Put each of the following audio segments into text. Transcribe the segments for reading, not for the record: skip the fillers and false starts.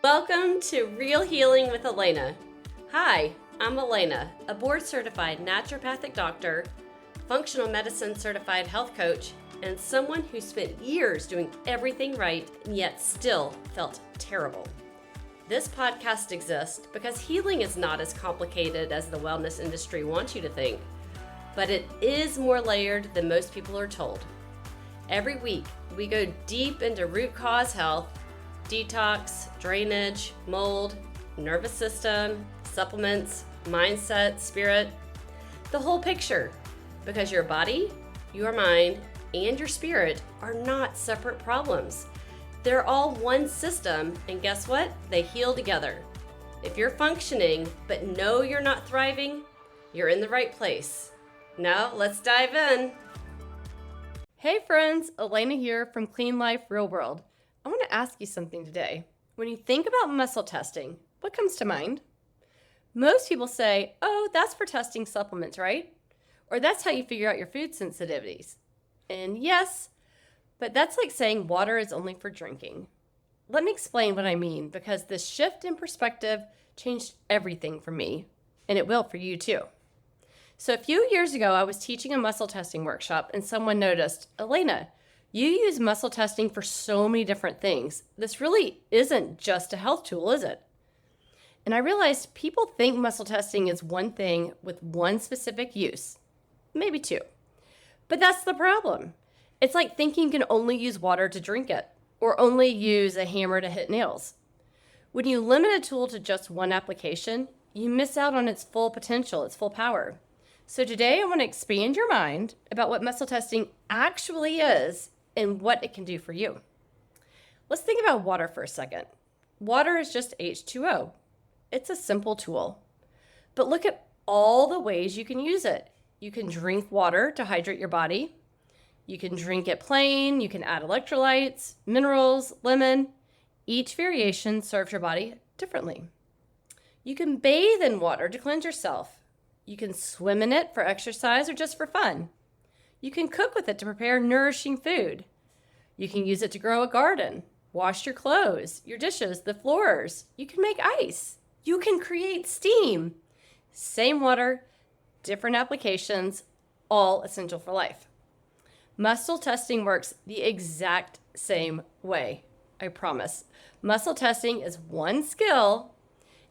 Welcome to Real Healing with Elena. Hi, I'm Elena, a board-certified naturopathic doctor, functional medicine certified health coach, and someone who spent years doing everything right and yet still felt terrible. This podcast exists because healing is not as complicated as the wellness industry wants you to think, but it is more layered than most people are told. Every week, we go deep into root cause health, detox, drainage, mold, nervous system, supplements, mindset, spirit, the whole picture. Because your body, your mind, and your spirit are not separate problems. They're all one system, and guess what? They heal together. If you're functioning, but know you're not thriving, you're in the right place. Now, let's dive in. Hey friends, Elena here from Clean Life Real World. I want to ask you something today. When you think about muscle testing, what comes to mind? Most people say, oh, that's for testing supplements, right? Or that's how you figure out your food sensitivities. And yes, but that's like saying water is only for drinking. Let me explain what I mean, because this shift in perspective changed everything for me, and it will for you too. So a few years ago, I was teaching a muscle testing workshop, and someone noticed, Elena, you use muscle testing for so many different things. This really isn't just a health tool, is it? And I realized people think muscle testing is one thing with one specific use, maybe two. But that's the problem. It's like thinking you can only use water to drink it, or only use a hammer to hit nails. When you limit a tool to just one application, you miss out on its full potential, its full power. So today I want to expand your mind about what muscle testing actually is and what it can do for you. Let's think about water for a second. Water is just H2O. It's a simple tool. But look at all the ways you can use it. You can drink water to hydrate your body. You can drink it plain. You can add electrolytes, minerals, lemon. Each variation serves your body differently. You can bathe in water to cleanse yourself. You can swim in it for exercise or just for fun. You can cook with it to prepare nourishing food. You can use it to grow a garden, wash your clothes, your dishes, the floors. You can make ice. You can create steam. Same water, different applications, all essential for life. Muscle testing works the exact same way, I promise. Muscle testing is one skill.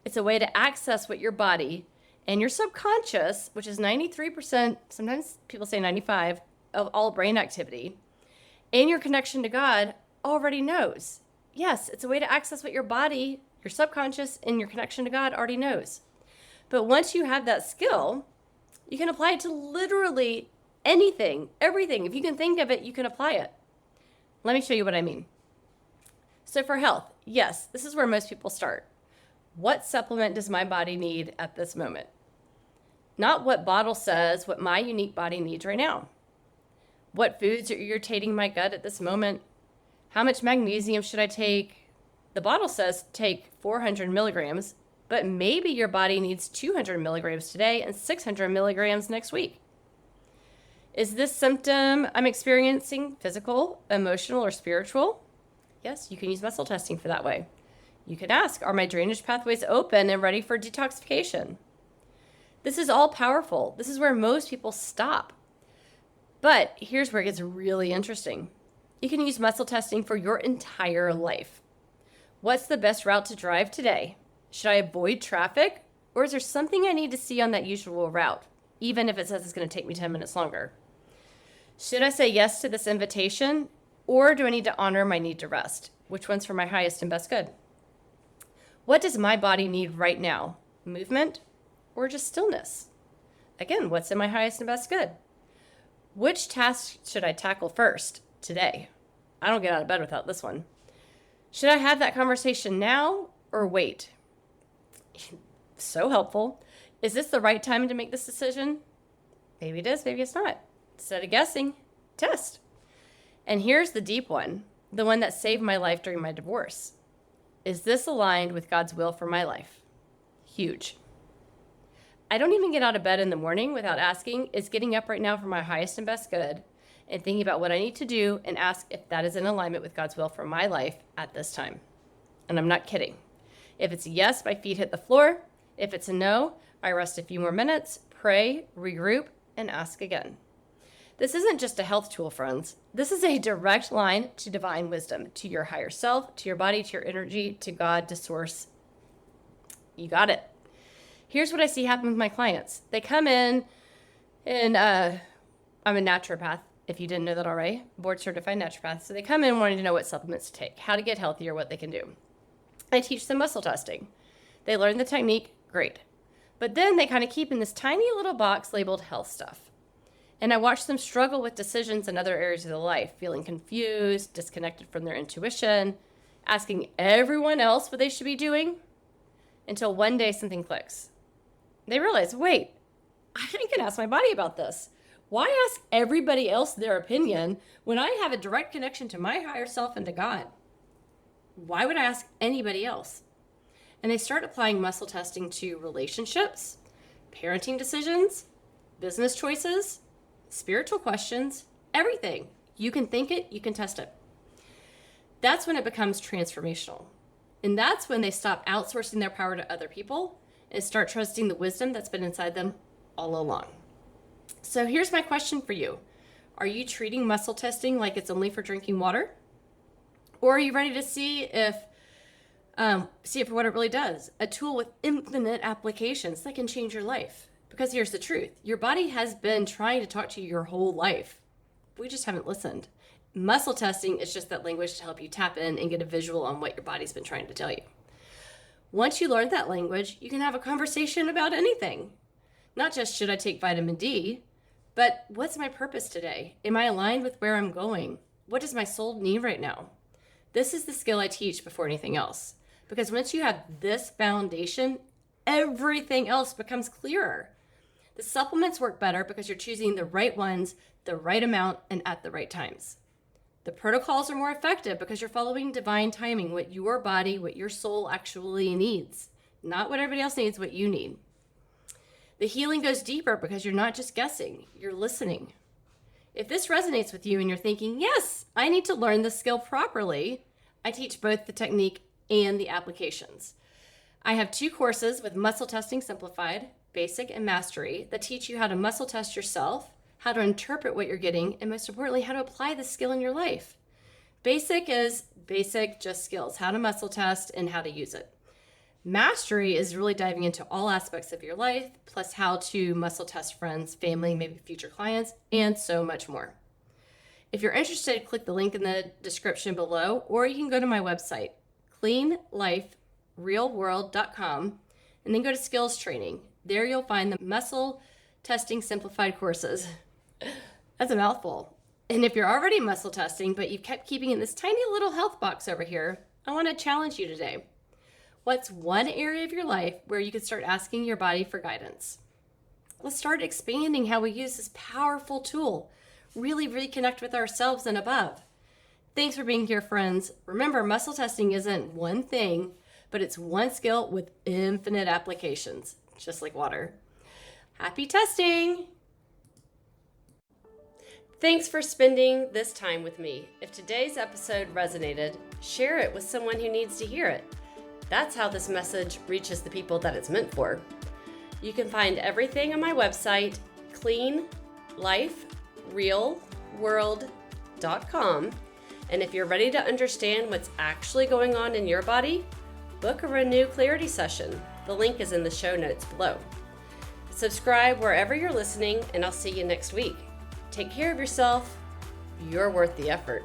It's a way to access what your body and your subconscious, which is 93%, sometimes people say 95%, of all brain activity, and your connection to God already knows. Yes, it's a way to access what your body, your subconscious, and your connection to God already knows. But once you have that skill, you can apply it to literally anything, everything. If you can think of it, you can apply it. Let me show you what I mean. So for health, yes, this is where most people start. What supplement does my body need at this moment? Not what bottle says what my unique body needs right now. What foods are irritating my gut at this moment? How much magnesium should I take? The bottle says take 400 milligrams, but maybe your body needs 200 milligrams today and 600 milligrams next week. Is this symptom I'm experiencing physical, emotional, or spiritual? Yes, you can use muscle testing for that way. You can ask, are my drainage pathways open and ready for detoxification? This is all powerful. This is where most people stop. But here's where it gets really interesting. You can use muscle testing for your entire life. What's the best route to drive today? Should I avoid traffic? Or is there something I need to see on that usual route, even if it says it's going to take me 10 minutes longer? Should I say yes to this invitation? Or do I need to honor my need to rest? Which one's for my highest and best good? What does my body need right now? Movement or just stillness? Again, what's in my highest and best good? Which task should I tackle first today? I don't get out of bed without this one. Should I have that conversation now or wait? So helpful. Is this the right time to make this decision? Maybe it is, maybe it's not. Instead of guessing, test. And here's the deep one, the one that saved my life during my divorce. Is this aligned with God's will for my life? Huge. I don't even get out of bed in the morning without asking, is getting up right now for my highest and best good? And thinking about what I need to do and ask if that is in alignment with God's will for my life at this time. And I'm not kidding. If it's a yes, my feet hit the floor. If it's a no, I rest a few more minutes, pray, regroup, and ask again. This isn't just a health tool, friends. This is a direct line to divine wisdom, to your higher self, to your body, to your energy, to God, to source. You got it. Here's what I see happen with my clients. They come in and I'm a naturopath, if you didn't know that already, board certified naturopath. So they come in wanting to know what supplements to take, how to get healthier, what they can do. I teach them muscle testing. They learn the technique, great. But then they kind of keep in this tiny little box labeled health stuff. And I watch them struggle with decisions in other areas of their life, feeling confused, disconnected from their intuition, asking everyone else what they should be doing, until one day something clicks. They realize, wait, I can ask my body about this. Why ask everybody else their opinion when I have a direct connection to my higher self and to God? Why would I ask anybody else? And they start applying muscle testing to relationships, parenting decisions, business choices, spiritual questions, everything. You can think it, you can test it. That's when it becomes transformational. And that's when they stop outsourcing their power to other people and start trusting the wisdom that's been inside them all along. So here's my question for you. Are you treating muscle testing like it's only for drinking water? Or are you ready to see it for what it really does? A tool with infinite applications that can change your life. Because here's the truth. Your body has been trying to talk to you your whole life. We just haven't listened. Muscle testing is just that language to help you tap in and get a visual on what your body's been trying to tell you. Once you learn that language, you can have a conversation about anything. Not just should I take vitamin D, but what's my purpose today? Am I aligned with where I'm going? What does my soul need right now? This is the skill I teach before anything else. Because once you have this foundation, everything else becomes clearer. The supplements work better because you're choosing the right ones, the right amount, and at the right times. The protocols are more effective because you're following divine timing, what your body, what your soul actually needs, not what everybody else needs, what you need. The healing goes deeper because you're not just guessing, you're listening. If this resonates with you and you're thinking, yes, I need to learn this skill properly, I teach both the technique and the applications. I have 2 courses with Muscle Testing Simplified, Basic and Mastery, that teach you how to muscle test yourself, how to interpret what you're getting, and most importantly, how to apply the skill in your life. Basic is basic, just skills, how to muscle test and how to use it. Mastery is really diving into all aspects of your life, plus how to muscle test friends, family, maybe future clients, and so much more. If you're interested, click the link in the description below, or you can go to my website, cleanliferealworld.com, and then go to skills training. There you'll find the Muscle Testing Simplified courses. That's a mouthful. And if you're already muscle testing, but you've kept keeping in this tiny little health box over here, I want to challenge you today. What's one area of your life where you can start asking your body for guidance? Let's start expanding how we use this powerful tool. Really reconnect with ourselves and above. Thanks for being here, friends. Remember, muscle testing isn't one thing, but it's one skill with infinite applications, just like water. Happy testing! Thanks for spending this time with me. If today's episode resonated, share it with someone who needs to hear it. That's how this message reaches the people that it's meant for. You can find everything on my website, cleanliferealworld.com. And if you're ready to understand what's actually going on in your body, book a Renew Clarity session. The link is in the show notes below. Subscribe wherever you're listening, and I'll see you next week. Take care of yourself. You're worth the effort.